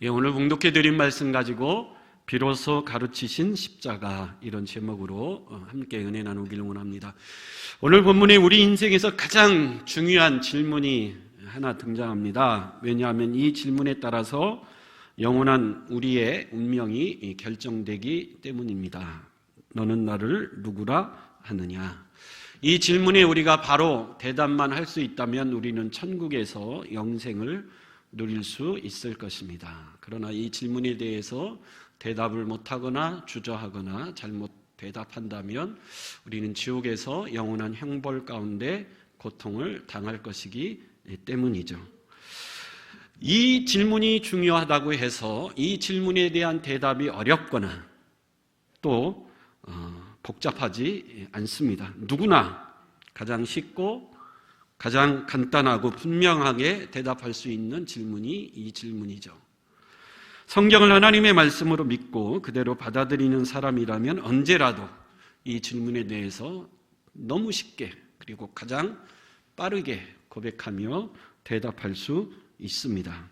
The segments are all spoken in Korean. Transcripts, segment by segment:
오늘 봉독해 드린 말씀 가지고 비로소 가르치신 십자가, 이런 제목으로 함께 은혜 나누기를 원합니다. 오늘 본문에 우리 인생에서 가장 중요한 질문이 하나 등장합니다. 왜냐하면 이 질문에 따라서 영원한 우리의 운명이 결정되기 때문입니다. 너는 나를 누구라 하느냐? 이 질문에 우리가 바로 대답만 할 수 있다면 우리는 천국에서 영생을 누릴 수 있을 것입니다. 그러나 이 질문에 대해서 대답을 못하거나 주저하거나 잘못 대답한다면 우리는 지옥에서 영원한 형벌 가운데 고통을 당할 것이기 때문이죠. 이 질문이 중요하다고 해서 이 질문에 대한 대답이 어렵거나 또 복잡하지 않습니다. 누구나 가장 쉽고 가장 간단하고 분명하게 대답할 수 있는 질문이 이 질문이죠. 성경을 하나님의 말씀으로 믿고 그대로 받아들이는 사람이라면 언제라도 이 질문에 대해서 너무 쉽게 그리고 가장 빠르게 고백하며 대답할 수 있습니다.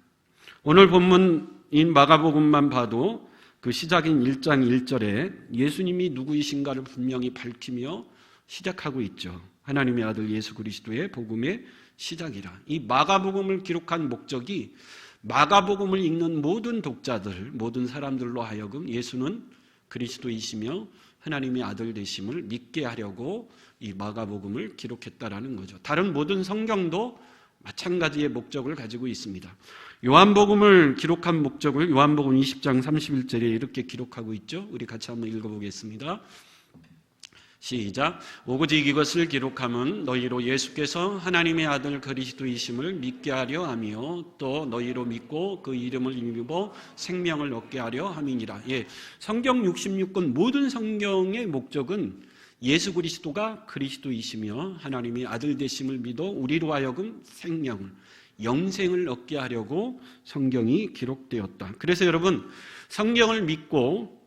오늘 본문인 마가복음만 봐도 그 시작인 1장 1절에 예수님이 누구이신가를 분명히 밝히며 시작하고 있죠. 하나님의 아들 예수 그리스도의 복음의 시작이라. 이 마가복음을 기록한 목적이 마가복음을 읽는 모든 독자들, 모든 사람들로 하여금 예수는 그리스도이시며 하나님의 아들 되심을 믿게 하려고 이 마가복음을 기록했다라는 거죠. 다른 모든 성경도 마찬가지의 목적을 가지고 있습니다. 요한복음을 기록한 목적을 요한복음 20장 31절에 이렇게 기록하고 있죠. 우리 같이 한번 읽어보겠습니다. 시작. 오직 이것을 기록함은 너희로 예수께서 하나님의 아들 그리스도이심을 믿게 하려 하며 또 너희로 믿고 그 이름을 입어 생명을 얻게 하려 함이니라. 성경 66권 모든 성경의 목적은 예수 그리스도가 그리스도이시며 하나님의 아들 되심을 믿어 우리로 하여금 생명을, 영생을 얻게 하려고 성경이 기록되었다. 그래서 여러분, 성경을 믿고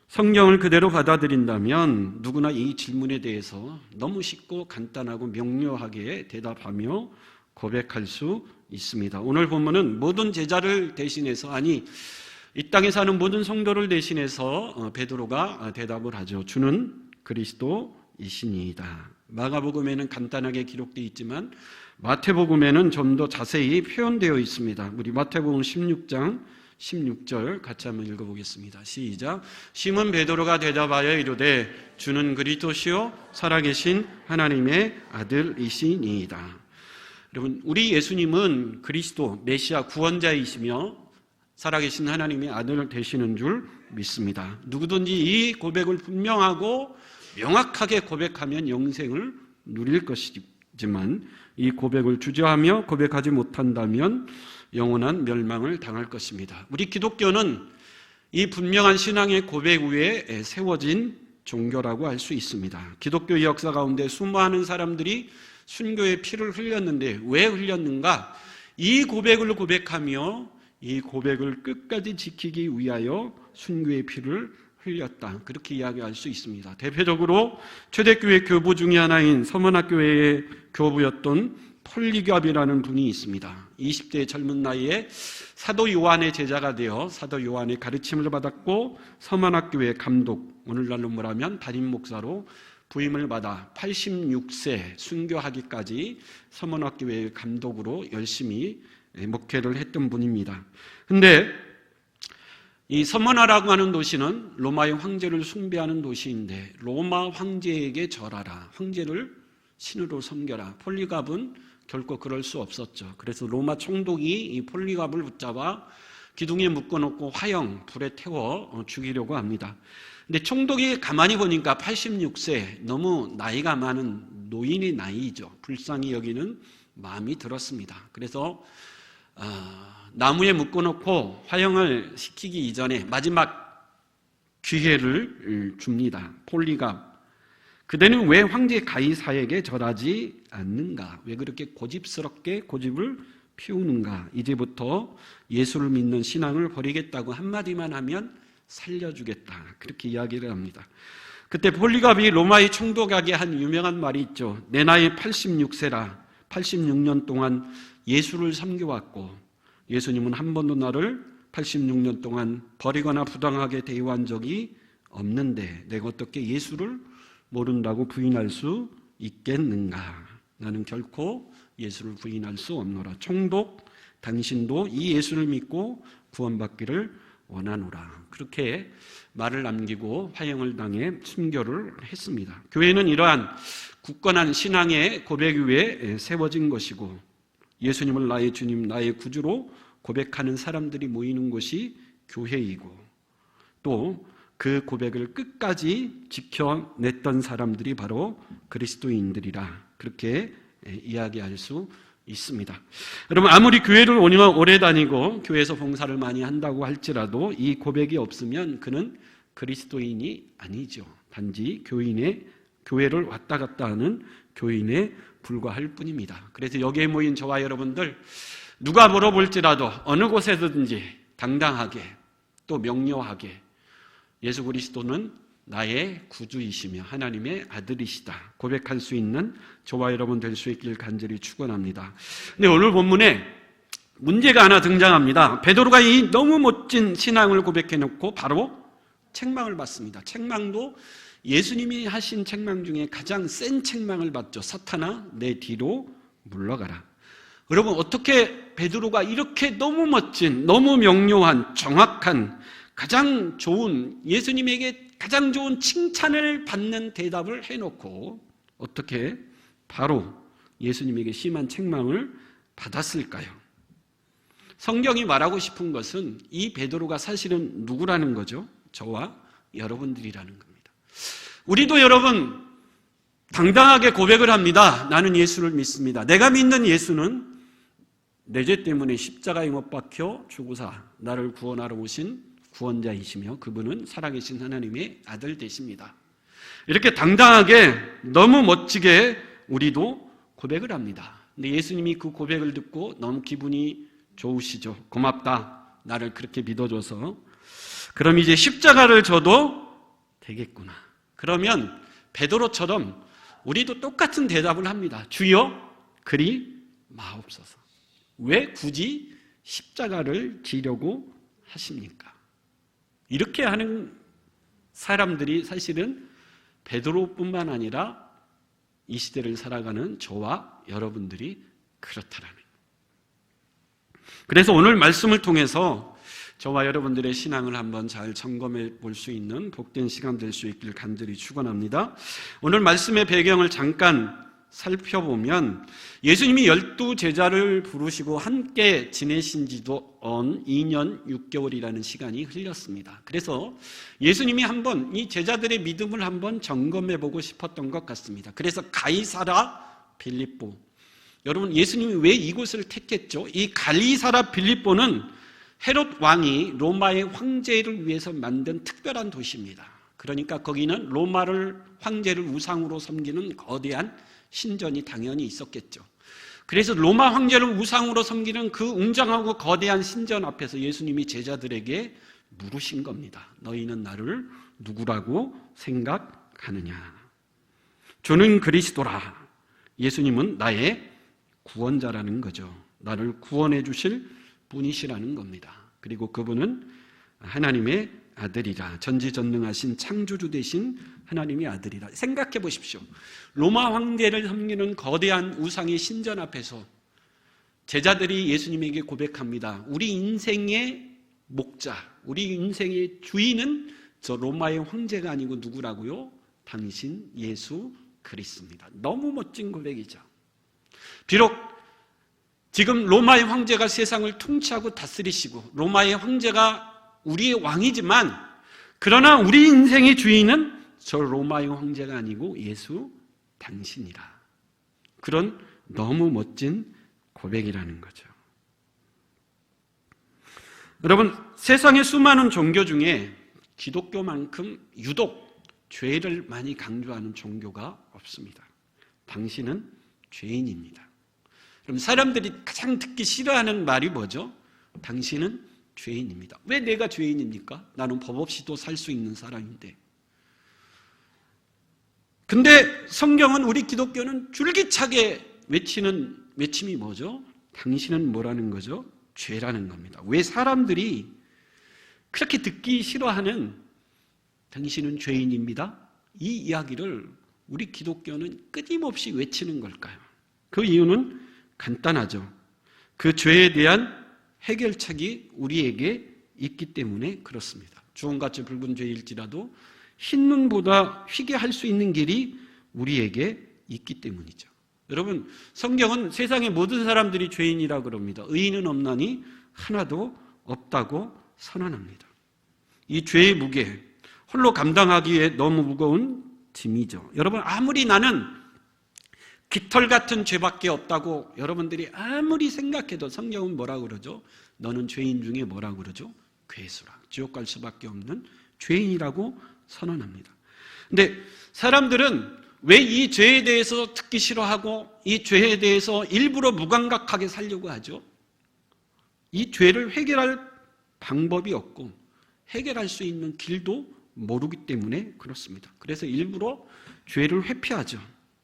성경을 그대로 받아들인다면 누구나 이 질문에 대해서 너무 쉽고 간단하고 명료하게 대답하며 고백할 수 있습니다. 오늘 본문은 모든 제자를 대신해서, 아니 이 땅에 사는 모든 성도를 대신해서 베드로가 대답을 하죠. 주는 그리스도이시니이다. 마가복음에는 간단하게 기록되어 있지만 마태복음에는 좀 더 자세히 표현되어 있습니다. 우리 마태복음 16장 16절 같이 한번 읽어보겠습니다. 시작. 시몬 베드로가 대답하여 이르되 주는 그리스도시요 살아계신 하나님의 아들이시니이다. 여러분, 우리 예수님은 그리스도 메시아 구원자이시며 살아계신 하나님의 아들 되시는 줄 믿습니다. 누구든지 이 고백을 분명하고 명확하게 고백하면 영생을 누릴 것이지만 이 고백을 주저하며 고백하지 못한다면 영원한 멸망을 당할 것입니다. 우리 기독교는 이 분명한 신앙의 고백 위에 세워진 종교라고 할 수 있습니다. 기독교의 역사 가운데 수많은 사람들이 순교의 피를 흘렸는데 왜 흘렸는가? 이 고백을 고백하며 이 고백을 끝까지 지키기 위하여 순교의 피를 흘렸다. 그렇게 이야기할 수 있습니다. 대표적으로 초대교회 교부 중에 하나인 서문학교회의 교부였던 폴리갑이라는 분이 있습니다. 20대의 젊은 나이에 사도 요한의 제자가 되어 사도 요한의 가르침을 받았고 서문학교회 감독, 오늘날로 말하면 담임 목사로 부임을 받아 86세 순교하기까지 서문학교회 감독으로 열심히 목회를 했던 분입니다. 그런데 이 서머나라고 하는 도시는 로마의 황제를 숭배하는 도시인데 로마 황제에게 절하라, 황제를 신으로 섬겨라. 폴리갑은 결코 그럴 수 없었죠. 그래서 로마 총독이 이 폴리갑을 붙잡아 기둥에 묶어놓고 화형, 불에 태워 죽이려고 합니다. 근데 총독이 가만히 보니까 86세, 너무 나이가 많은 노인의 나이죠. 불쌍히 여기는 마음이 들었습니다. 그래서 나무에 묶어놓고 화형을 시키기 이전에 마지막 기회를 줍니다. 폴리갑, 그대는 왜 황제 가이사에게 절하지 않는가? 왜 그렇게 고집스럽게 고집을 피우는가? 이제부터 예수를 믿는 신앙을 버리겠다고 한마디만 하면 살려주겠다. 그렇게 이야기를 합니다. 그때 폴리갑이 로마의 총독에게 한 유명한 말이 있죠. 내 나이 86세라 86년 동안 예수를 섬겨왔고 예수님은 한 번도 나를 86년 동안 버리거나 부당하게 대우한 적이 없는데 내가 어떻게 예수를 모른다고 부인할 수 있겠는가? 나는 결코 예수를 부인할 수 없노라. 총독 당신도 이 예수를 믿고 구원받기를 원하노라. 그렇게 말을 남기고 화형을 당해 순교를 했습니다. 교회는 이러한 굳건한 신앙의 고백 위에 세워진 것이고 예수님을 나의 주님, 나의 구주로 고백하는 사람들이 모이는 곳이 교회이고 또 그 고백을 끝까지 지켜냈던 사람들이 바로 그리스도인들이라 그렇게 이야기할 수 있습니다. 여러분 아무리 교회를 오래 다니고 교회에서 봉사를 많이 한다고 할지라도 이 고백이 없으면 그는 그리스도인이 아니죠. 단지 교회를 왔다 갔다 하는 교인에 불과할 뿐입니다. 그래서 여기에 모인 저와 여러분들 누가 물어볼지라도 어느 곳에든지 당당하게 또 명료하게 예수 그리스도는 나의 구주이시며 하나님의 아들이시다 고백할 수 있는 저와 여러분 될 수 있길 간절히 축원합니다. 근데 오늘 본문에 문제가 하나 등장합니다. 베드로가 이 너무 멋진 신앙을 고백해놓고 바로 책망을 받습니다. 책망도 예수님이 하신 책망 중에 가장 센 책망을 받죠. 사탄아 내 뒤로 물러가라. 여러분 어떻게 베드로가 이렇게 너무 멋진 너무 명료한 정확한 가장 좋은 예수님에게 가장 좋은 칭찬을 받는 대답을 해놓고 어떻게 바로 예수님에게 심한 책망을 받았을까요? 성경이 말하고 싶은 것은 이 베드로가 사실은 누구라는 거죠? 저와 여러분들이라는 겁니다. 우리도 여러분 당당하게 고백을 합니다. 나는 예수를 믿습니다. 내가 믿는 예수는 내 죄 때문에 십자가에 못 박혀 죽으사 나를 구원하러 오신 구원자이시며 그분은 살아계신 하나님의 아들 되십니다. 이렇게 당당하게 너무 멋지게 우리도 고백을 합니다. 근데 예수님이 그 고백을 듣고 너무 기분이 좋으시죠. 고맙다. 나를 그렇게 믿어줘서. 그럼 이제 십자가를 져도 되겠구나. 그러면 베드로처럼 우리도 똑같은 대답을 합니다. 주여 그리 마옵소서. 왜 굳이 십자가를 지려고 하십니까? 이렇게 하는 사람들이 사실은 베드로뿐만 아니라 이 시대를 살아가는 저와 여러분들이 그렇다라는 거예요. 그래서 오늘 말씀을 통해서 저와 여러분들의 신앙을 한번 잘 점검해 볼 수 있는 복된 시간 될 수 있길 간절히 축원합니다. 오늘 말씀의 배경을 잠깐 살펴보면 예수님이 12제자를 부르시고 함께 지내신 지도 2년 6개월이라는 시간이 흘렸습니다. 그래서 예수님이 한번 이 제자들의 믿음을 한번 점검해 보고 싶었던 것 같습니다. 그래서 가이사라 빌립보, 여러분 예수님이 왜 이곳을 택했죠? 이 가이사라 빌립보는 헤롯 왕이 로마의 황제를 위해서 만든 특별한 도시입니다. 그러니까 거기는 로마를 황제를 우상으로 섬기는 거대한 신전이 당연히 있었겠죠. 그래서 로마 황제를 우상으로 섬기는 그 웅장하고 거대한 신전 앞에서 예수님이 제자들에게 물으신 겁니다. 너희는 나를 누구라고 생각하느냐? 주는 그리스도라. 예수님은 나의 구원자라는 거죠. 나를 구원해 주실 분이시라는 겁니다. 그리고 그분은 하나님의 아들이라, 전지전능하신 창조주 되신 하나님의 아들이라. 생각해 보십시오. 로마 황제를 섬기는 거대한 우상의 신전 앞에서 제자들이 예수님에게 고백합니다. 우리 인생의 목자, 우리 인생의 주인은 저 로마의 황제가 아니고 누구라고요? 당신 예수 그리스도입니다. 너무 멋진 고백이죠. 비록 지금 로마의 황제가 세상을 통치하고 다스리시고 로마의 황제가 우리의 왕이지만 그러나 우리 인생의 주인은 저 로마의 황제가 아니고 예수 당신이라. 그런 너무 멋진 고백이라는 거죠. 여러분 세상의 수많은 종교 중에 기독교만큼 유독 죄를 많이 강조하는 종교가 없습니다. 당신은 죄인입니다. 그럼 사람들이 가장 듣기 싫어하는 말이 뭐죠? 당신은 죄인입니다. 왜 내가 죄인입니까? 나는 법 없이도 살 수 있는 사람인데. 근데 성경은 우리 기독교는 줄기차게 외치는 외침이 뭐죠? 당신은 뭐라는 거죠? 죄라는 겁니다. 왜 사람들이 그렇게 듣기 싫어하는 당신은 죄인입니다. 이 이야기를 우리 기독교는 끊임없이 외치는 걸까요? 그 이유는 간단하죠. 그 죄에 대한 해결책이 우리에게 있기 때문에 그렇습니다. 주홍같이 붉은 죄일지라도 흰 눈보다 희게 할 수 있는 길이 우리에게 있기 때문이죠. 여러분, 성경은 세상의 모든 사람들이 죄인이라고 그럽니다. 의인은 없나니 하나도 없다고 선언합니다. 이 죄의 무게, 홀로 감당하기에 너무 무거운 짐이죠. 여러분, 아무리 나는 깃털 같은 죄밖에 없다고 여러분들이 아무리 생각해도 성경은 뭐라고 그러죠? 너는 죄인 중에 뭐라고 그러죠? 괴수라. 지옥 갈 수밖에 없는 죄인이라고 선언합니다. 근데 사람들은 왜 이 죄에 대해서 듣기 싫어하고 이 죄에 대해서 일부러 무감각하게 살려고 하죠? 이 죄를 해결할 방법이 없고 해결할 수 있는 길도 모르기 때문에 그렇습니다. 그래서 일부러 죄를 회피하죠.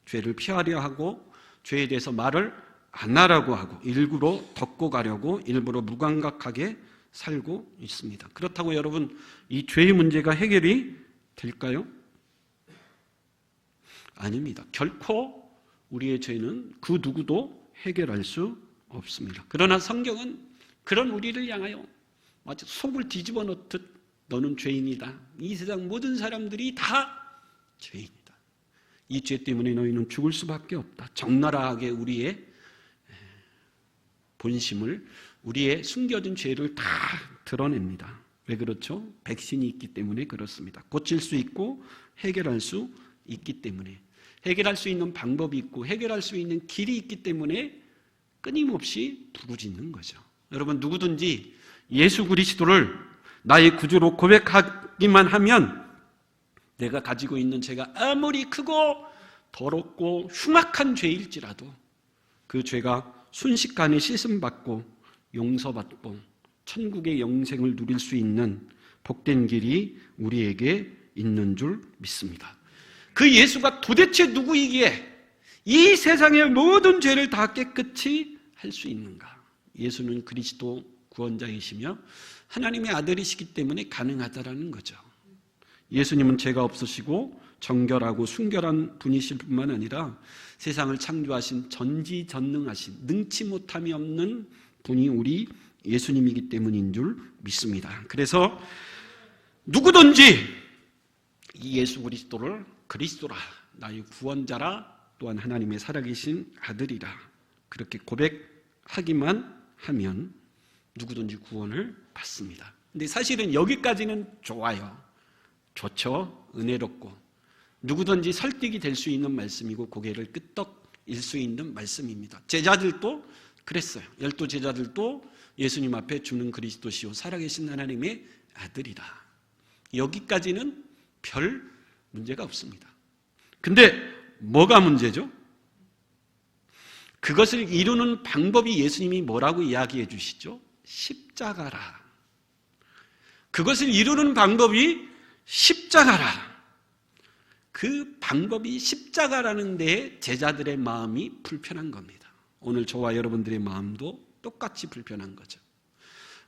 죄를 피하려 하고 죄에 대해서 말을 안 하라고 하고 일부러 덮고 가려고 일부러 무감각하게 살고 있습니다. 그렇다고 여러분, 이 죄의 문제가 해결이 될까요? 아닙니다. 결코 우리의 죄는 그 누구도 해결할 수 없습니다. 그러나 성경은 그런 우리를 향하여 마치 속을 뒤집어 놓듯 너는 죄인이다. 이 세상 모든 사람들이 다 죄인이다. 이 죄 때문에 너희는 죽을 수밖에 없다. 적나라하게 우리의 본심을, 우리의 숨겨진 죄를 다 드러냅니다. 왜 그렇죠? 백신이 있기 때문에 그렇습니다. 고칠 수 있고 해결할 수 있기 때문에, 해결할 수 있는 방법이 있고 해결할 수 있는 길이 있기 때문에 끊임없이 부르짖는 거죠. 여러분, 누구든지 예수 그리스도를 나의 구주로 고백하기만 하면 내가 가지고 있는 죄가 아무리 크고 더럽고 흉악한 죄일지라도 그 죄가 순식간에 씻음받고 용서받고 천국의 영생을 누릴 수 있는 복된 길이 우리에게 있는 줄 믿습니다. 그 예수가 도대체 누구이기에 이 세상의 모든 죄를 다 깨끗이 할 수 있는가? 예수는 그리스도 구원자이시며 하나님의 아들이시기 때문에 가능하다라는 거죠. 예수님은 죄가 없으시고 정결하고 순결한 분이실 뿐만 아니라 세상을 창조하신 전지전능하신 능치 못함이 없는 분이 우리 예수님이기 때문인 줄 믿습니다. 그래서 누구든지 이 예수 그리스도를 그리스도라, 나의 구원자라, 또한 하나님의 살아계신 아들이라 그렇게 고백하기만 하면 누구든지 구원을 받습니다. 근데 사실은 여기까지는 좋아요. 좋죠. 은혜롭고 누구든지 설득이 될 수 있는 말씀이고 고개를 끄덕일 수 있는 말씀입니다. 제자들도 그랬어요. 12 제자들도 예수님 앞에 주는 그리스도시요 살아계신 하나님의 아들이다. 여기까지는 별 문제가 없습니다. 근데 뭐가 문제죠? 그것을 이루는 방법이 예수님이 뭐라고 이야기해 주시죠? 십자가라. 그것을 이루는 방법이 십자가라. 그 방법이 십자가라는 데에 제자들의 마음이 불편한 겁니다. 오늘 저와 여러분들의 마음도 똑같이 불편한 거죠.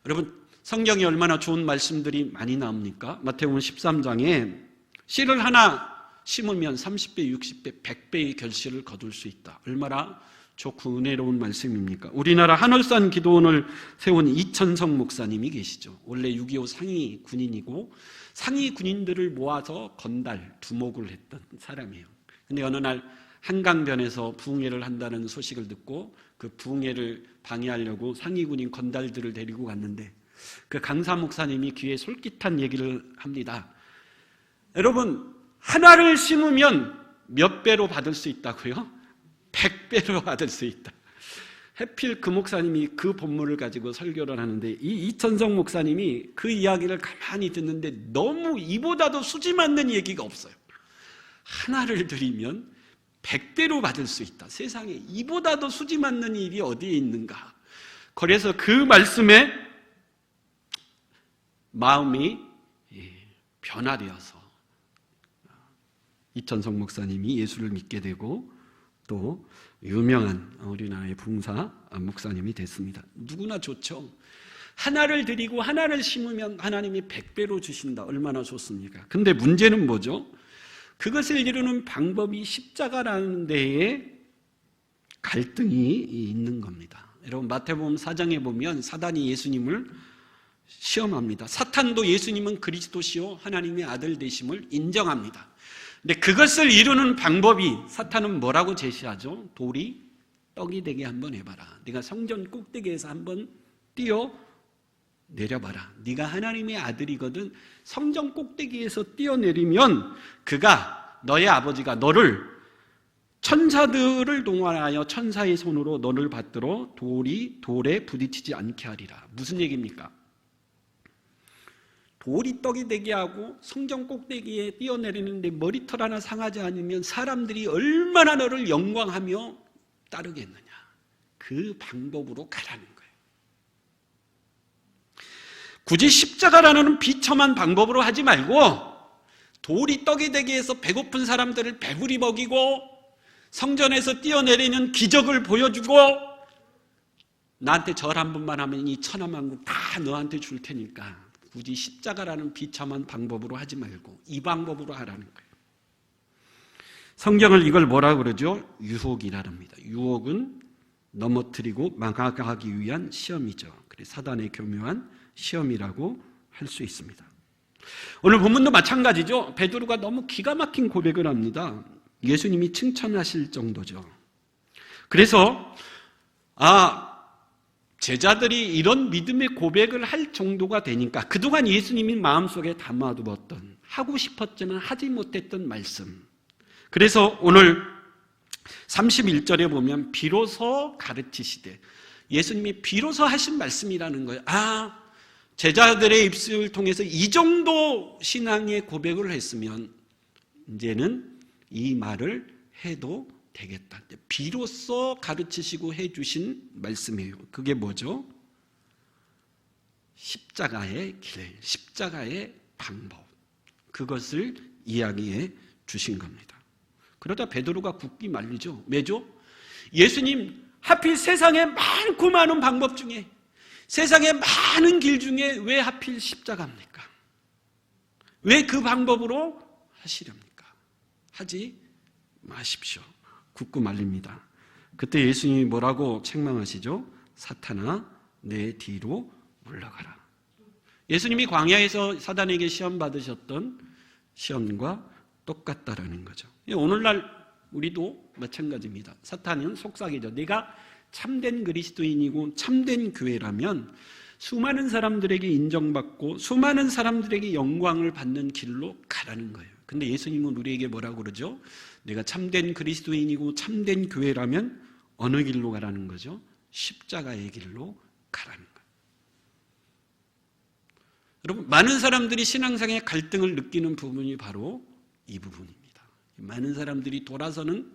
여러분, 성경에 얼마나 좋은 말씀들이 많이 나옵니까? 마태복음 13장에 씨를 하나 심으면 30배, 60배, 100배의 결실을 거둘 수 있다. 얼마나 좋고 은혜로운 말씀입니까? 우리나라 한월산 기도원을 세운 이천성 목사님이 계시죠. 원래 6.25 상위 군인이고 상위 군인들을 모아서 건달, 두목을 했던 사람이에요. 근데 어느 날 한강변에서 부흥회를 한다는 소식을 듣고 그 부흥회를 방해하려고 상위 군인 건달들을 데리고 갔는데 그 강사 목사님이 귀에 솔깃한 얘기를 합니다. 여러분, 하나를 심으면 몇 배로 받을 수 있다고요? 100배로 받을 수 있다. 해필 그 목사님이 그 본문을 가지고 설교를 하는데 이 이천성 목사님이 그 이야기를 가만히 듣는데 너무 이보다도 수지 맞는 얘기가 없어요. 하나를 드리면 100배로 받을 수 있다. 세상에 이보다도 수지 맞는 일이 어디에 있는가. 그래서 그 말씀에 마음이 변화되어서 이천성 목사님이 예수를 믿게 되고 또 유명한 우리나라의 봉사 목사님이 됐습니다. 누구나 좋죠. 하나를 드리고 하나를 심으면 하나님이 100배로 주신다. 얼마나 좋습니까? 근데 문제는 뭐죠? 그것을 이루는 방법이 십자가라는 데에 갈등이 있는 겁니다. 여러분 마태복음 4장에 보면 사단이 예수님을 시험합니다. 사탄도 예수님은 그리스도시요 하나님의 아들 되심을 인정합니다. 근데 그것을 이루는 방법이 사탄은 뭐라고 제시하죠? 돌이 떡이 되게 한번 해봐라. 네가 성전 꼭대기에서 한번 뛰어 내려봐라. 네가 하나님의 아들이거든. 성전 꼭대기에서 뛰어내리면 그가 너의 아버지가 너를 천사들을 동원하여 천사의 손으로 너를 받들어 돌에 부딪히지 않게 하리라. 무슨 얘기입니까? 돌이 떡이 되게 하고 성전 꼭대기에 뛰어내리는데 머리털 하나 상하지 않으면 사람들이 얼마나 너를 영광하며 따르겠느냐. 그 방법으로 가라는 거예요. 굳이 십자가라는 비참한 방법으로 하지 말고 돌이 떡이 되게 해서 배고픈 사람들을 배부리 먹이고 성전에서 뛰어내리는 기적을 보여주고 나한테 절 한 번만 하면 이 천하만국 다 너한테 줄 테니까 굳이 십자가라는 비참한 방법으로 하지 말고 이 방법으로 하라는 거예요. 성경을 이걸 뭐라고 그러죠? 유혹이라 합니다. 유혹은 넘어뜨리고 망하기 위한 시험이죠. 그래서 사단의 교묘한 시험이라고 할 수 있습니다. 오늘 본문도 마찬가지죠. 베드로가 너무 기가 막힌 고백을 합니다. 예수님이 칭찬하실 정도죠. 그래서 제자들이 이런 믿음의 고백을 할 정도가 되니까 그동안 예수님이 마음속에 담아두었던 하고 싶었지만 하지 못했던 말씀, 그래서 오늘 31절에 보면 비로소 가르치시되, 예수님이 비로소 하신 말씀이라는 거예요. 제자들의 입술을 통해서 이 정도 신앙의 고백을 했으면 이제는 이 말을 해도 되겠다. 비로소 가르치시고 해주신 말씀이에요. 그게 뭐죠? 십자가의 길, 십자가의 방법, 그것을 이야기해 주신 겁니다. 그러다 베드로가 굳기 말리죠. 왜죠? 예수님, 하필 세상에 많고 많은 방법 중에, 세상에 많은 길 중에 왜 하필 십자가입니까? 왜 그 방법으로 하시렵니까? 하지 마십시오. 굳고 말립니다. 그때 예수님이 뭐라고 책망하시죠? 사탄아, 내 뒤로 물러가라. 예수님이 광야에서 사단에게 시험 받으셨던 시험과 똑같다라는 거죠. 오늘날 우리도 마찬가지입니다. 사탄은 속삭이죠. 내가 참된 그리스도인이고 참된 교회라면 수많은 사람들에게 인정받고 수많은 사람들에게 영광을 받는 길로 가라는 거예요. 근데 예수님은 우리에게 뭐라고 그러죠? 내가 참된 그리스도인이고 참된 교회라면 어느 길로 가라는 거죠? 십자가의 길로 가라는 거예요. 여러분, 많은 사람들이 신앙상의 갈등을 느끼는 부분이 바로 이 부분입니다. 많은 사람들이 돌아서는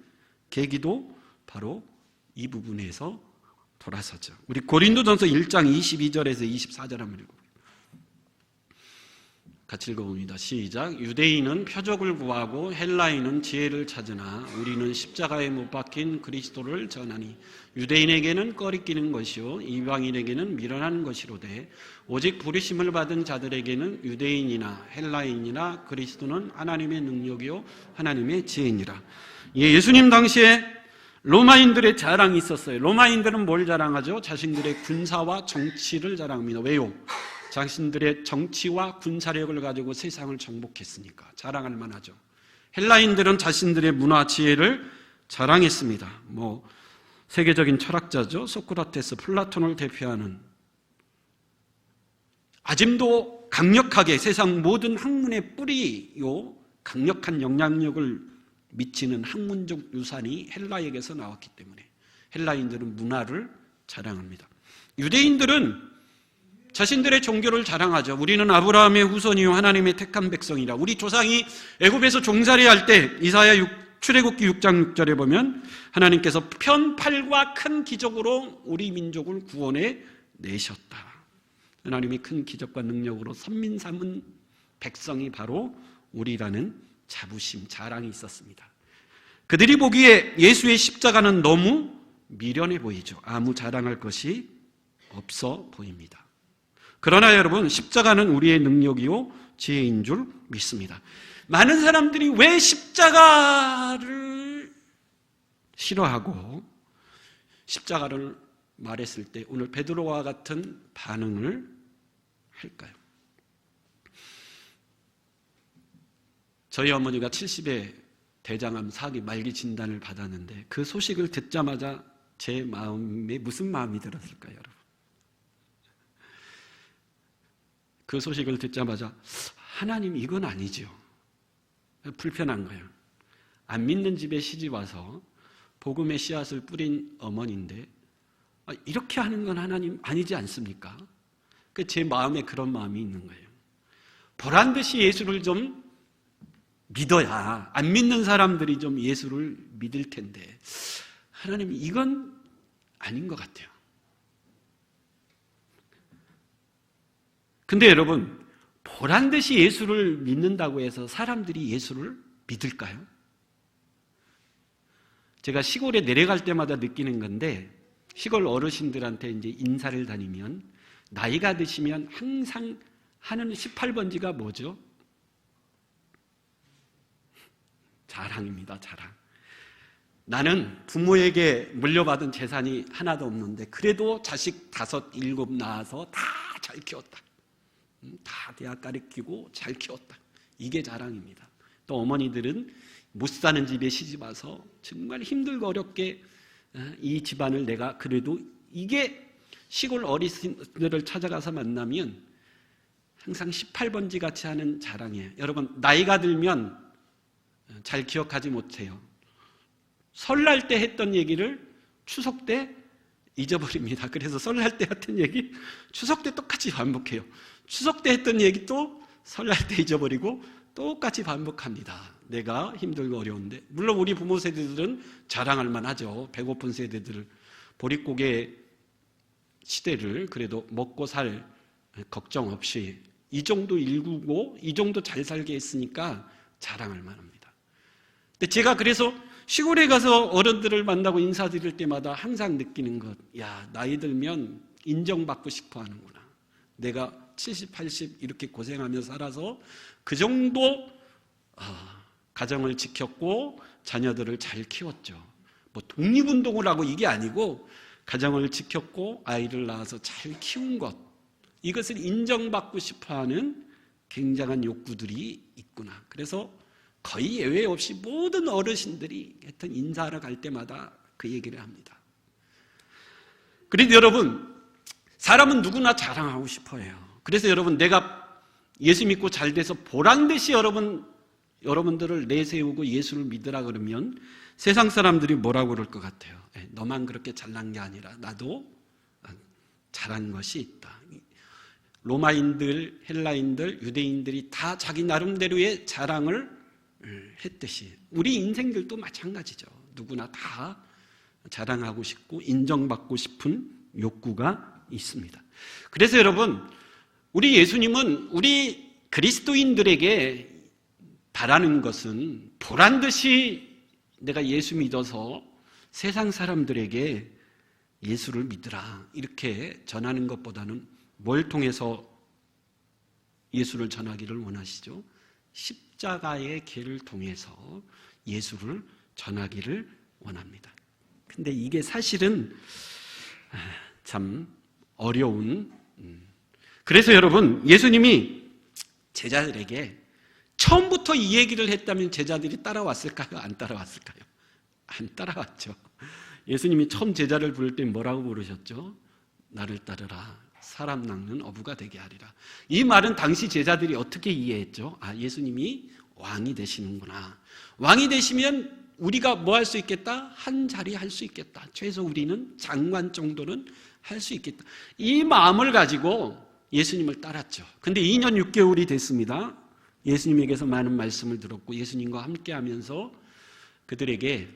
계기도 바로 이 부분에서 돌아서죠. 우리 고린도전서 1장 22절에서 24절 한번 읽어볼게요. 같이 읽어봅니다. 시작. 유대인은 표적을 구하고 헬라인은 지혜를 찾으나 우리는 십자가에 못 박힌 그리스도를 전하니 유대인에게는 꺼리끼는 것이요 이방인에게는 미련한 것이로되 오직 부르심을 받은 자들에게는 유대인이나 헬라인이나 그리스도는 하나님의 능력이요 하나님의 지혜니라. 예수님 당시에 로마인들의 자랑이 있었어요. 로마인들은 뭘 자랑하죠? 자신들의 군사와 정치를 자랑합니다. 왜요? 자신들의 정치와 군사력을 가지고 세상을 정복했으니까 자랑할 만하죠. 헬라인들은 자신들의 문화 지혜를 자랑했습니다. 세계적인 철학자죠. 소크라테스, 플라톤을 대표하는 아직도 강력하게 세상 모든 학문의 뿌리요 강력한 영향력을 미치는 학문적 유산이 헬라에게서 나왔기 때문에 헬라인들은 문화를 자랑합니다. 유대인들은 자신들의 종교를 자랑하죠. 우리는 아브라함의 후손이요 하나님의 택한 백성이라. 우리 조상이 애굽에서 종살이할 때 이사야 출애굽기 6장 6절에 보면 하나님께서 편팔과 큰 기적으로 우리 민족을 구원해 내셨다. 하나님이 큰 기적과 능력으로 선민 삼은 백성이 바로 우리라는 자부심, 자랑이 있었습니다. 그들이 보기에 예수의 십자가는 너무 미련해 보이죠. 아무 자랑할 것이 없어 보입니다. 그러나 여러분, 십자가는 우리의 능력이요 지혜인 줄 믿습니다. 많은 사람들이 왜 십자가를 싫어하고 십자가를 말했을 때 오늘 베드로와 같은 반응을 할까요? 저희 어머니가 70에 대장암 4기 말기 진단을 받았는데 그 소식을 듣자마자 제 마음에 무슨 마음이 들었을까요, 여러분? 그 소식을 듣자마자 하나님 이건 아니죠. 불편한 거예요. 안 믿는 집에 시집 와서 복음의 씨앗을 뿌린 어머니인데 이렇게 하는 건 하나님 아니지 않습니까? 제 마음에 그런 마음이 있는 거예요. 보란 듯이 예수를 좀 믿어야 안 믿는 사람들이 좀 예수를 믿을 텐데 하나님 이건 아닌 것 같아요. 근데 여러분, 보란 듯이 예수를 믿는다고 해서 사람들이 예수를 믿을까요? 제가 시골에 내려갈 때마다 느끼는 건데 시골 어르신들한테 이제 인사를 다니면 나이가 드시면 항상 하는 18번지가 뭐죠? 자랑입니다, 자랑. 나는 부모에게 물려받은 재산이 하나도 없는데 그래도 자식 5, 7 낳아서 다 잘 키웠다. 다 대학 가르치고 잘 키웠다. 이게 자랑입니다. 또 어머니들은 못 사는 집에 시집 와서 정말 힘들고 어렵게 이 집안을 내가 그래도 이게 시골 어르신들을 찾아가서 만나면 항상 18번지 같이 하는 자랑이에요. 여러분, 나이가 들면 잘 기억하지 못해요. 설날 때 했던 얘기를 추석 때 잊어버립니다. 그래서 설날 때 했던 얘기 추석 때 똑같이 반복해요. 추석 때 했던 얘기 또 설날 때 잊어버리고 똑같이 반복합니다. 내가 힘들고 어려운데. 물론 우리 부모 세대들은 자랑할 만하죠. 배고픈 세대들을. 보릿고개 시대를 그래도 먹고 살 걱정 없이 이 정도 일구고 이 정도 잘 살게 했으니까 자랑할 만합니다. 근데 제가 그래서 시골에 가서 어른들을 만나고 인사드릴 때마다 항상 느끼는 것, 야, 나이 들면 인정받고 싶어 하는구나. 내가 70, 80 이렇게 고생하며 살아서 그 정도 가정을 지켰고 자녀들을 잘 키웠죠. 뭐 독립운동을 하고 이게 아니고 가정을 지켰고 아이를 낳아서 잘 키운 것, 이것을 인정받고 싶어하는 굉장한 욕구들이 있구나. 그래서 거의 예외 없이 모든 어르신들이 하여튼 인사하러 갈 때마다 그 얘기를 합니다. 그런데 여러분, 사람은 누구나 자랑하고 싶어해요. 그래서 여러분, 내가 예수 믿고 잘 돼서 보란듯이 여러분들을 내세우고 예수를 믿으라 그러면 세상 사람들이 뭐라고 그럴 것 같아요? 너만 그렇게 잘난 게 아니라 나도 잘한 것이 있다. 로마인들, 헬라인들, 유대인들이 다 자기 나름대로의 자랑을 했듯이 우리 인생들도 마찬가지죠. 누구나 다 자랑하고 싶고 인정받고 싶은 욕구가 있습니다. 그래서 여러분, 우리 예수님은 우리 그리스도인들에게 바라는 것은 보란듯이 내가 예수 믿어서 세상 사람들에게 예수를 믿으라 이렇게 전하는 것보다는 뭘 통해서 예수를 전하기를 원하시죠? 십자가의 길을 통해서 예수를 전하기를 원합니다. 근데 이게 사실은 참 어려운, 그래서 여러분, 예수님이 제자들에게 처음부터 이 얘기를 했다면 제자들이 따라왔을까요? 안 따라왔을까요? 안 따라왔죠. 예수님이 처음 제자를 부를 때 뭐라고 부르셨죠? 나를 따르라. 사람 낚는 어부가 되게 하리라. 이 말은 당시 제자들이 어떻게 이해했죠? 아, 예수님이 왕이 되시는구나. 왕이 되시면 우리가 뭐 할 수 있겠다? 한 자리 할 수 있겠다. 최소 우리는 장관 정도는 할 수 있겠다. 이 마음을 가지고 예수님을 따랐죠. 근데 2년 6개월이 됐습니다. 예수님에게서 많은 말씀을 들었고 예수님과 함께 하면서 그들에게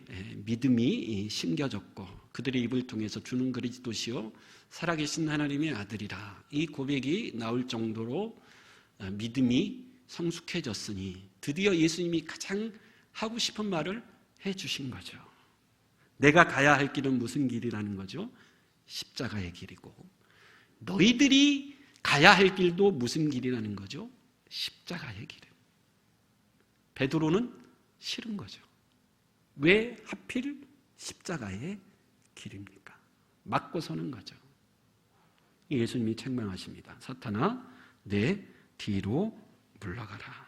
믿음이 심겨졌고 그들의 입을 통해서 주는 그리스도시요 살아계신 하나님의 아들이라 이 고백이 나올 정도로 믿음이 성숙해졌으니 드디어 예수님이 가장 하고 싶은 말을 해주신 거죠. 내가 가야 할 길은 무슨 길이라는 거죠? 십자가의 길이고 너희들이 가야 할 길도 무슨 길이라는 거죠? 십자가의 길. 베드로는 싫은 거죠. 왜 하필 십자가의 길입니까? 막고 서는 거죠. 예수님이 책망하십니다. 사탄아, 내 뒤로 물러가라.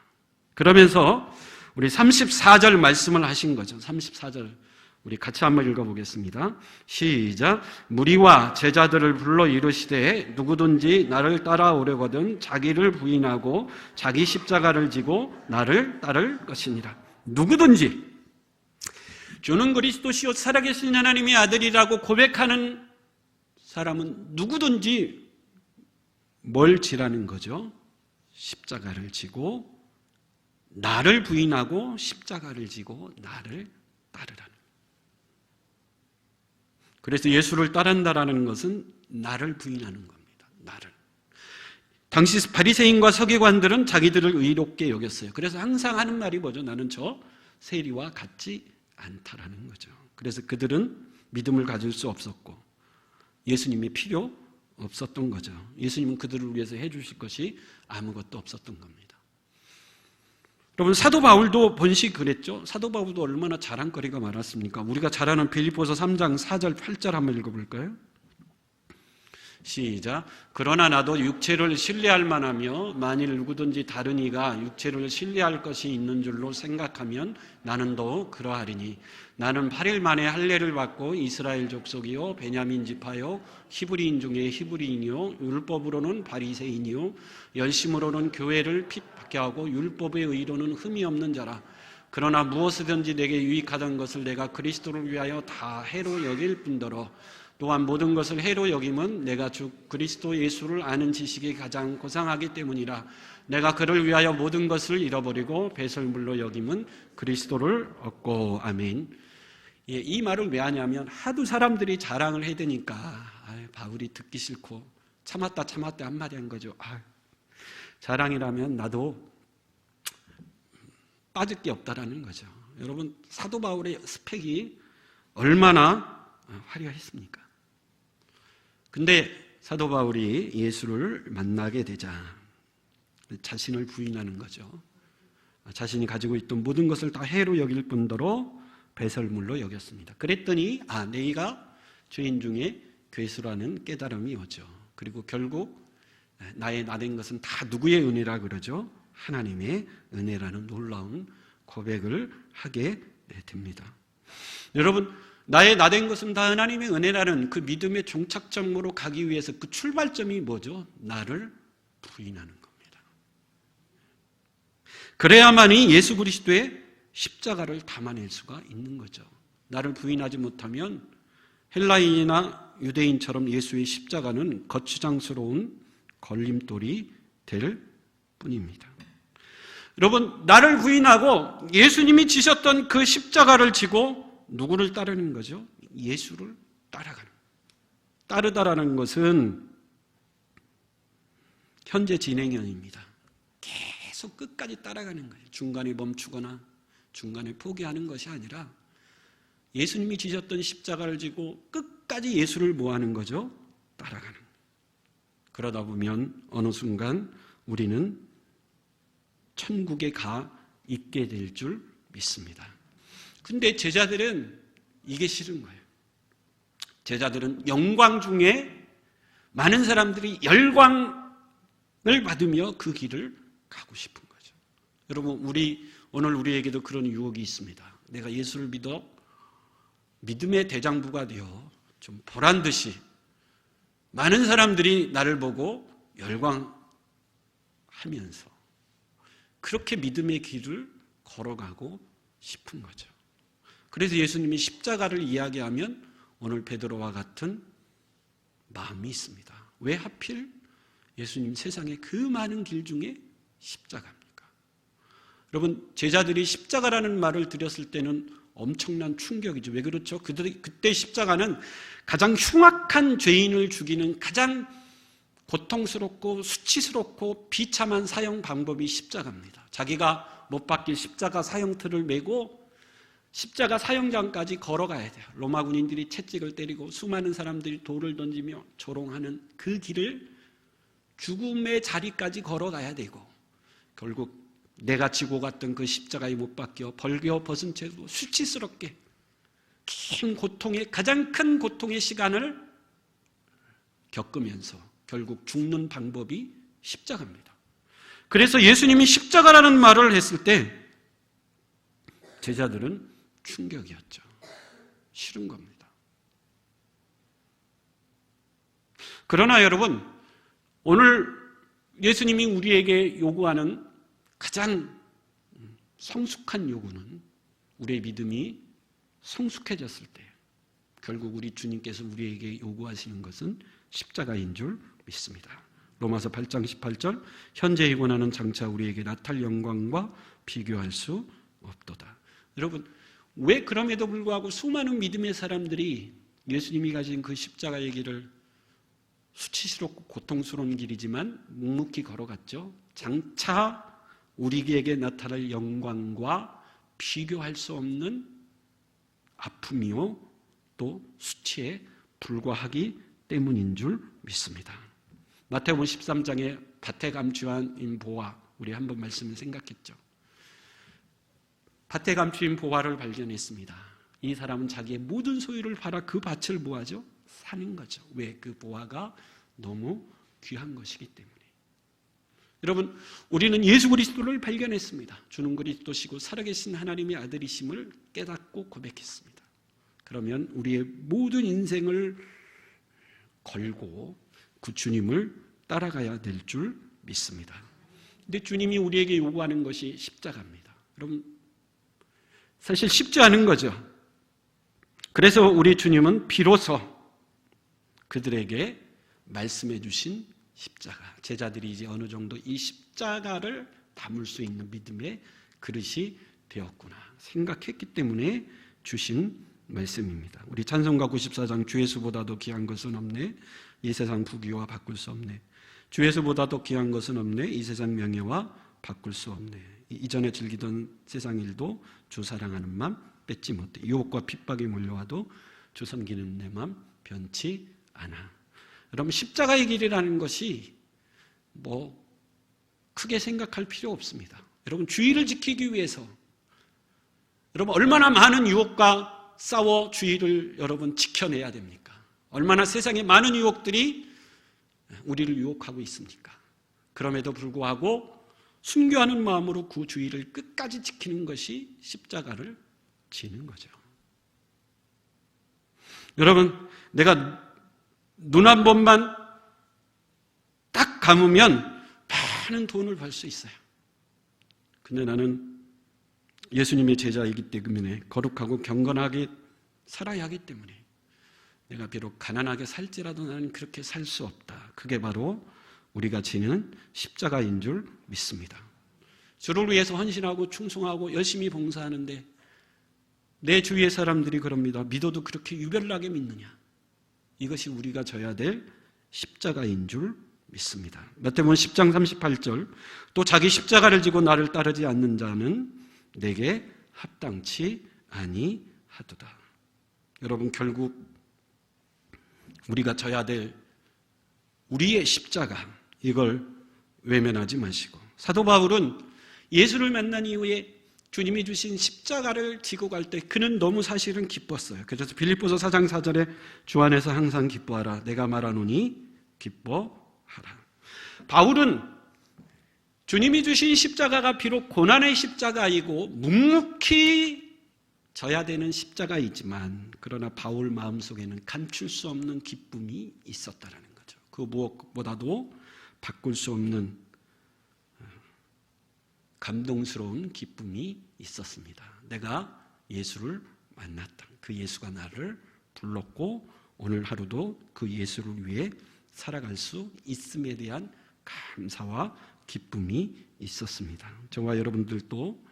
그러면서 우리 34절 말씀을 하신 거죠. 34절 우리 같이 한번 읽어보겠습니다. 시작. 무리와 제자들을 불러 이르시되 누구든지 나를 따라오려거든 자기를 부인하고 자기 십자가를 지고 나를 따를 것이니라. 누구든지 주는 그리스도시요 살아계신 하나님의 아들이라고 고백하는 사람은 누구든지 뭘 지라는 거죠? 십자가를 지고 나를 부인하고 십자가를 지고 나를 따르라는. 그래서 예수를 따른다라는 것은 나를 부인하는 겁니다. 나를. 당시 바리새인과 서기관들은 자기들을 의롭게 여겼어요. 그래서 항상 하는 말이 뭐죠? 나는 저 세리와 같지 않다라는 거죠. 그래서 그들은 믿음을 가질 수 없었고 예수님이 필요 없었던 거죠. 예수님은 그들을 위해서 해주실 것이 아무것도 없었던 겁니다. 여러분, 사도 바울도 본식 그랬죠. 사도 바울도 얼마나 자랑거리가 많았습니까? 우리가 잘 아는 빌립보서 3장 4절 8절 한번 읽어볼까요? 시작. 그러나 나도 육체를 신뢰할 만하며 만일 누구든지 다른 이가 육체를 신뢰할 것이 있는 줄로 생각하면 나는 더욱 그러하리니 나는 8일 만에 할례를 받고 이스라엘 족속이요 베냐민 지파요 히브리인 중에 히브리인이요 율법으로는 바리새인이요 열심으로는 교회를 핍박케 하고 율법의 의로는 흠이 없는 자라. 그러나 무엇이든지 내게 유익하던 것을 내가 그리스도를 위하여 다 해로 여길 뿐더러 또한 모든 것을 해로 여김은 내가 주 그리스도 예수를 아는 지식이 가장 고상하기 때문이라. 내가 그를 위하여 모든 것을 잃어버리고 배설물로 여김은 그리스도를 얻고. 아멘. 예, 이 말을 왜 하냐면 하도 사람들이 자랑을 해대니까 바울이 듣기 싫고 참았다 한마디 한 거죠. 자랑이라면 나도 빠질 게 없다라는 거죠. 여러분, 사도 바울의 스펙이 얼마나 화려했습니까? 근데 사도 바울이 예수를 만나게 되자 자신을 부인하는 거죠. 자신이 가지고 있던 모든 것을 다 해로 여길 뿐더러 배설물로 여겼습니다. 그랬더니 내가 죄인 중에 괴수라는 깨달음이 오죠. 그리고 결국 나의 나된 것은 다 누구의 은혜라 그러죠? 하나님의 은혜라는 놀라운 고백을 하게 됩니다. 여러분, 나의 나된 것은 다 하나님의 은혜라는 그 믿음의 종착점으로 가기 위해서 그 출발점이 뭐죠? 나를 부인하는 겁니다. 그래야만이 예수 그리스도의 십자가를 담아낼 수가 있는 거죠. 나를 부인하지 못하면 헬라인이나 유대인처럼 예수의 십자가는 거추장스러운 걸림돌이 될 뿐입니다. 여러분, 나를 부인하고 예수님이 지셨던 그 십자가를 지고 누구를 따르는 거죠? 예수를 따라가는. 따르다라는 것은 현재 진행형입니다. 계속 끝까지 따라가는 거예요. 중간에 멈추거나 중간에 포기하는 것이 아니라 예수님이 지셨던 십자가를 지고 끝까지 예수를 뭐 하는 거죠? 따라가는. 그러다 보면 어느 순간 우리는 천국에 가 있게 될 줄 믿습니다. 근데 제자들은 이게 싫은 거예요. 제자들은 영광 중에 많은 사람들이 열광을 받으며 그 길을 가고 싶은 거죠. 여러분, 오늘 우리에게도 그런 유혹이 있습니다. 내가 예수를 믿어 믿음의 대장부가 되어 좀 보란듯이 많은 사람들이 나를 보고 열광하면서 그렇게 믿음의 길을 걸어가고 싶은 거죠. 그래서 예수님이 십자가를 이야기하면 오늘 베드로와 같은 마음이 있습니다. 왜 하필 예수님 세상의 그 많은 길 중에 십자가입니까? 여러분, 제자들이 십자가라는 말을 들었을 때는 엄청난 충격이죠. 왜 그렇죠? 그때 십자가는 가장 흉악한 죄인을 죽이는 가장 고통스럽고 수치스럽고 비참한 사형 방법이 십자가입니다. 자기가 못 박힐 십자가 사형틀을 메고 십자가 사형장까지 걸어가야 돼요. 로마 군인들이 채찍을 때리고 수많은 사람들이 돌을 던지며 조롱하는 그 길을 죽음의 자리까지 걸어가야 되고 결국 내가 지고 갔던 그 십자가에 못 박혀 벌겨 벗은 채로 수치스럽게 긴 고통의 가장 큰 고통의 시간을 겪으면서 결국 죽는 방법이 십자가입니다. 그래서 예수님이 십자가라는 말을 했을 때 제자들은 충격이었죠. 싫은 겁니다. 그러나 여러분, 오늘 예수님이 우리에게 요구하는 가장 성숙한 요구는 우리의 믿음이 성숙해졌을 때 결국 우리 주님께서 우리에게 요구하시는 것은 십자가인 줄 믿습니다. 로마서 8장 18절 현재에 권하는 장차 우리에게 나타날 영광과 비교할 수 없도다. 여러분, 왜 그럼에도 불구하고 수많은 믿음의 사람들이 예수님이 가진 그 십자가의 길을 수치스럽고 고통스러운 길이지만 묵묵히 걸어갔죠? 장차 우리에게 나타날 영광과 비교할 수 없는 아픔이요 또 수치에 불과하기 때문인 줄 믿습니다. 마태복음 13장에 밭에 감추인 보화, 우리 한번 말씀을 생각했죠. 밭에 감추인 보화를 발견했습니다. 이 사람은 자기의 모든 소유를 팔아 그 밭을 뭐하죠? 사는 거죠. 왜? 그 보화가 너무 귀한 것이기 때문에. 여러분, 우리는 예수 그리스도를 발견했습니다. 주는 그리스도시고 살아계신 하나님의 아들이심을 깨닫고 고백했습니다. 그러면 우리의 모든 인생을 걸고 그 주님을 따라가야 될 줄 믿습니다. 근데 주님이 우리에게 요구하는 것이 십자가입니다. 여러분, 사실 쉽지 않은 거죠. 그래서 우리 주님은 비로소 그들에게 말씀해 주신 십자가, 제자들이 이제 어느 정도 이 십자가를 담을 수 있는 믿음의 그릇이 되었구나 생각했기 때문에 주신 말씀입니다. 우리 찬송가 94장 주 예수보다도 귀한 것은 없네, 이 세상 부귀와 바꿀 수 없네, 주 예수보다도 귀한 것은 없네, 이 세상 명예와 바꿀 수 없네, 이전에 즐기던 세상 일도 주 사랑하는 맘 뺏지 못해, 유혹과 핍박이 몰려와도 주 섬기는 내 맘 변치 않아. 여러분, 십자가의 길이라는 것이 크게 생각할 필요 없습니다. 여러분, 주의를 지키기 위해서 여러분 얼마나 많은 유혹과 싸워 주의를 여러분 지켜내야 됩니까? 얼마나 세상에 많은 유혹들이 우리를 유혹하고 있습니까? 그럼에도 불구하고 순교하는 마음으로 그 주의를 끝까지 지키는 것이 십자가를 지는 거죠. 여러분, 내가 눈 한 번만 딱 감으면 많은 돈을 벌 수 있어요. 근데 나는 예수님의 제자이기 때문에 거룩하고 경건하게 살아야 하기 때문에 내가 비록 가난하게 살지라도 나는 그렇게 살 수 없다. 그게 바로 우리가 지는 십자가인 줄 믿습니다. 주를 위해서 헌신하고 충성하고 열심히 봉사하는데 내 주위의 사람들이 그럽니다. 믿어도 그렇게 유별나게 믿느냐? 이것이 우리가 져야 될 십자가인 줄 믿습니다. 마태복음 10장 38절 또 자기 십자가를 지고 나를 따르지 않는 자는 내게 합당치 아니하도다. 여러분, 결국 우리가 져야 될 우리의 십자가, 이걸 외면하지 마시고, 사도 바울은 예수를 만난 이후에 주님이 주신 십자가를 지고 갈 때 그는 너무 사실은 기뻤어요. 그래서 빌립보서 4장 4절에 주 안에서 항상 기뻐하라, 내가 말하노니 기뻐하라. 바울은 주님이 주신 십자가가 비록 고난의 십자가이고 묵묵히 져야 되는 십자가이지만 그러나 바울 마음속에는 감출 수 없는 기쁨이 있었다는 거죠. 그 무엇보다도 바꿀 수 없는 감동스러운 기쁨이 있었습니다. 내가 예수를 만났다. 그 예수가 나를 불렀고 오늘 하루도 그 예수를 위해 살아갈 수 있음에 대한 감사와 기쁨이 있었습니다. 저와 여러분들도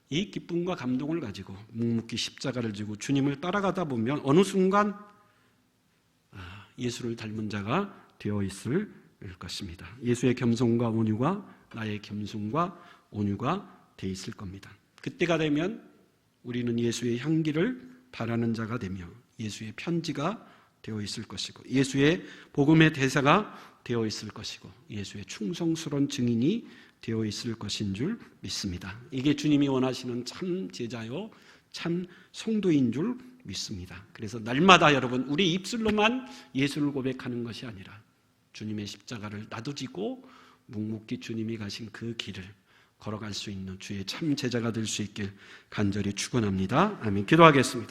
이 기쁨과 감동을 가지고 묵묵히 십자가를 지고 주님을 따라가다 보면 어느 순간 예수를 닮은 자가 되어 있을 것입니다. 예수의 겸손과 온유가 나의 겸손과 온유가 되어 있을 겁니다. 그때가 되면 우리는 예수의 향기를 바라는 자가 되며 예수의 편지가 되어 있을 것이고 예수의 복음의 대사가 되어 있을 것이고 예수의 충성스러운 증인이 되어 있을 것인 줄 믿습니다. 이게 주님이 원하시는 참 제자요 참 성도인 줄 믿습니다. 그래서 날마다 여러분 우리 입술로만 예수를 고백하는 것이 아니라 주님의 십자가를 나도 지고 묵묵히 주님이 가신 그 길을 걸어갈 수 있는 주의 참 제자가 될 수 있길 간절히 축원합니다. 아멘. 기도하겠습니다.